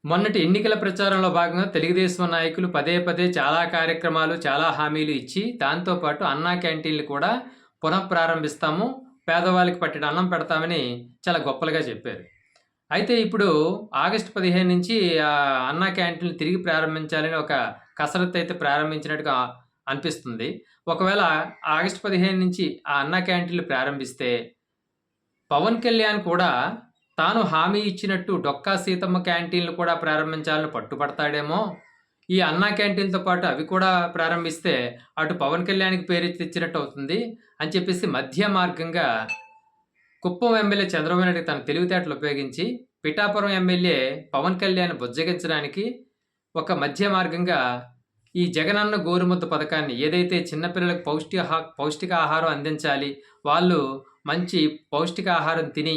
మొన్నటి ఎన్నికల ప్రచారంలో భాగంగా తెలుగుదేశం నాయకులు పదే పదే చాలా కార్యక్రమాలు, చాలా హామీలు ఇచ్చి, దాంతో పాటు అన్నా క్యాంటీన్‌లు కూడా పునఃప్రారంభిస్తాము, పేదవాళ్ళకి పట్టెడు అన్నం పెడతామని చాలా గొప్పలుగా చెప్పారు. అయితే ఇప్పుడు ఆగస్టు 15 నుంచి అన్నా క్యాంటీన్‌లు తిరిగి ప్రారంభించాలని ఒక కసరత్తు అయితే ప్రారంభించినట్టుగా అనిపిస్తుంది. ఒకవేళ ఆగస్టు 15 నుంచి ఆ అన్నా క్యాంటీన్‌లు ప్రారంభిస్తే పవన్ కళ్యాణ్ కూడా తాను హామీ ఇచ్చినట్టు డొక్కా సీతమ్మ క్యాంటీన్‌లు కూడా ప్రారంభించాలని పట్టుపడతాడేమో! ఈ అన్నా క్యాంటీన్‌లతో పాటు అవి కూడా ప్రారంభిస్తే అటు పవన్ కళ్యాణ్‌కి పేరు తెచ్చినట్టు అవుతుంది అని చెప్పేసి మధ్య మార్గంగా కుప్పం ఎమ్మెల్యే చంద్రబాబు నాయుడు తన తెలివితేటలు ఉపయోగించి పిఠాపురం ఎమ్మెల్యే పవన్ కళ్యాణ్ బుజ్జగించడానికి ఒక మధ్య మార్గంగా ఈ జగనన్న గోరుముద్ద పథకాన్ని ఏదైతే చిన్నపిల్లలకు పౌష్టికాహారం అందించాలి, వాళ్ళు మంచి పౌష్టికాహారం తిని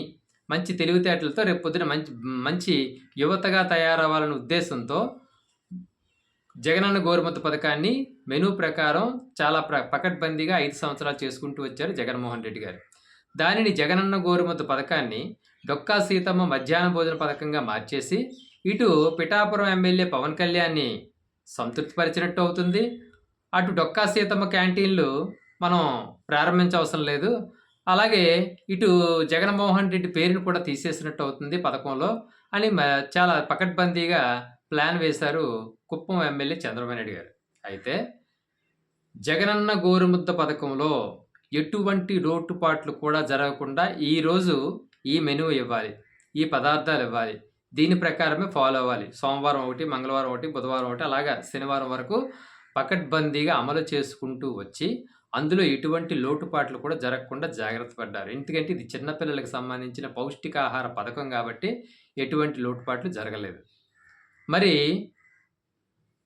మంచి తెలివితేటలతో రేపు పొద్దున మంచి మంచి యువతగా తయారవ్వాలనే ఉద్దేశంతో జగనన్న గోరుముద్ద పథకాన్ని మెనూ ప్రకారం చాలా పకడ్బందీగా 5 సంవత్సరాలు చేసుకుంటూ వచ్చారు జగన్మోహన్ రెడ్డి గారు. దానిని జగనన్న గోరుముద్ద పథకాన్ని డొక్కా సీతమ్మ మధ్యాహ్న భోజన పథకంగా మార్చేసి ఇటు పిఠాపురం ఎమ్మెల్యే పవన్ కళ్యాణ్‌ని సంతృప్తిపరిచినట్టు అవుతుంది. అటు డొక్కా సీతమ్మ క్యాంటీన్‌లు మనం ప్రారంభించవసరం లేదు. అలాగే ఇటు జగన్మోహన్ రెడ్డి పేరును కూడా తీసేసినట్టు అవుతుంది పథకంలో అని చాలా పకడ్బందీగా ప్లాన్ వేశారు కుప్పం ఎమ్మెల్యే చంద్రబాబు నాయుడు గారు. అయితే జగనన్న గోరుముద్ద పథకంలో ఎటువంటి లోటుపాట్లు కూడా జరగకుండా ఈరోజు ఈ మెనూ ఇవ్వాలి, ఈ పదార్థాలు ఇవ్వాలి, దీని ప్రకారమే ఫాలో అవ్వాలి. సోమవారం ఒకటి, మంగళవారం ఒకటి, బుధవారం ఒకటి, అలాగా శనివారం వరకు పకడ్బందీగా అమలు చేసుకుంటూ వచ్చి అందులో ఎటువంటి లోటుపాట్లు కూడా జరగకుండా జాగ్రత్త పడ్డారు. ఎందుకంటే ఇది చిన్నపిల్లలకు సంబంధించిన పౌష్టికాహార పథకం కాబట్టి ఎటువంటి లోటుపాట్లు జరగలేదు. మరి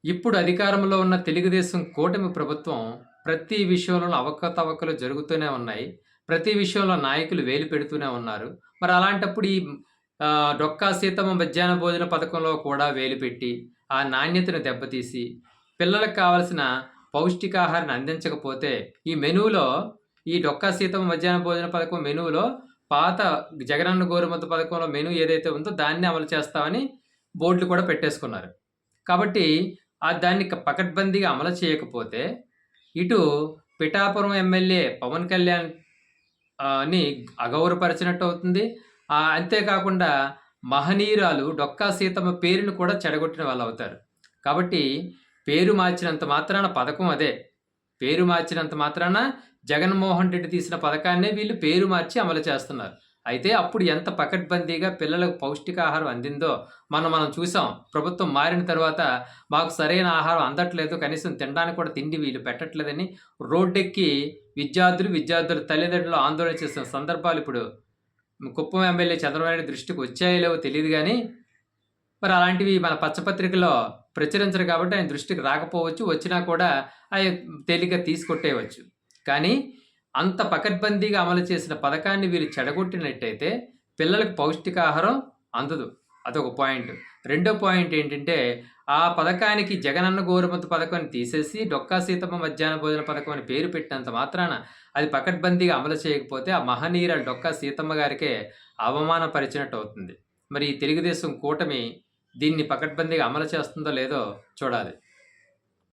ఇప్పుడు అధికారంలో ఉన్న తెలుగుదేశం కూటమి ప్రభుత్వం ప్రతి విషయంలో అవకతవకలు జరుగుతూనే ఉన్నాయి. ప్రతి విషయంలో నాయకులు వేలు పెడుతూనే ఉన్నారు. మరి అలాంటప్పుడు ఈ డొక్కా సీతమ్మ మధ్యాహ్న భోజన పథకంలో కూడా వేలు పెట్టి ఆ నాణ్యతను దెబ్బతీసి పిల్లలకు కావాల్సిన పౌష్టికాహారాన్ని అందించకపోతే ఈ మెనూలో ఈ డొక్కా సీతమ్మ మధ్యాహ్న భోజన పథకం మెనూలో పాత జగనన్న గోరుముద్ద పథకంలో మెనూ ఏదైతే ఉందో దాన్ని అమలు చేస్తామని బోర్డులు కూడా పెట్టేసుకున్నారు. కాబట్టి దాన్ని పకడ్బందీగా అమలు చేయకపోతే ఇటు పిఠాపురం ఎమ్మెల్యే పవన్ కళ్యాణ్ ని అగౌరవపరిచినట్టు అవుతుంది. అంతేకాకుండా మహనీయురాలు డొక్కా సీతమ్మ పేరును కూడా చెడగొట్టిన వాళ్ళు అవుతారు. కాబట్టి పేరు మార్చినంత మాత్రాన పథకం అదే. పేరు మార్చినంత మాత్రాన జగన్మోహన్ రెడ్డి తీసిన పథకాన్నే వీళ్ళు పేరు మార్చి అమలు చేస్తున్నారు. అయితే అప్పుడు ఎంత పకడ్బందీగా పిల్లలకు పౌష్టికాహారం అందిందో మనం చూసాం. ప్రభుత్వం మారిన తర్వాత మాకు సరైన ఆహారం అందట్లేదు, కనీసం తినడానికి కూడా తిండి వీళ్ళు పెట్టట్లేదని రోడ్డెక్కి విద్యార్థుల తల్లిదండ్రులు ఆందోళన చేసిన సందర్భాలు ఇప్పుడు కుప్పం ఎమ్మెల్యే చంద్రబాబు నాయుడు దృష్టికి వచ్చాయో లేవో తెలియదు కానీ మరి అలాంటివి మన పచ్చపత్రికలో ప్రచురించరు కాబట్టి ఆయన దృష్టికి రాకపోవచ్చు. వచ్చినా కూడా అవి తేలిగ్గా తీసుకొట్టేయవచ్చు. కానీ అంత పకడ్బందీగా అమలు చేసిన పథకాన్ని వీరు చెడగొట్టినట్టయితే పిల్లలకు పౌష్టికాహారం అందదు. అదొక పాయింట్. రెండో పాయింట్ ఏంటంటే ఆ పథకానికి జగనన్న గోరుముద్ద పథకాన్ని తీసేసి డొక్కా సీతమ్మ మధ్యాహ్న భోజన పథకం అని పేరు పెట్టినంత మాత్రాన అది పకడ్బందీగా అమలు చేయకపోతే ఆ మహనీయురాలు డొక్కా సీతమ్మ గారికే అవమానపరిచినట్టు అవుతుంది. మరి ఈ తెలుగుదేశం కూటమి దీన్ని పకడ్బందీగా అమలు చేస్తుందో లేదో చూడాలి.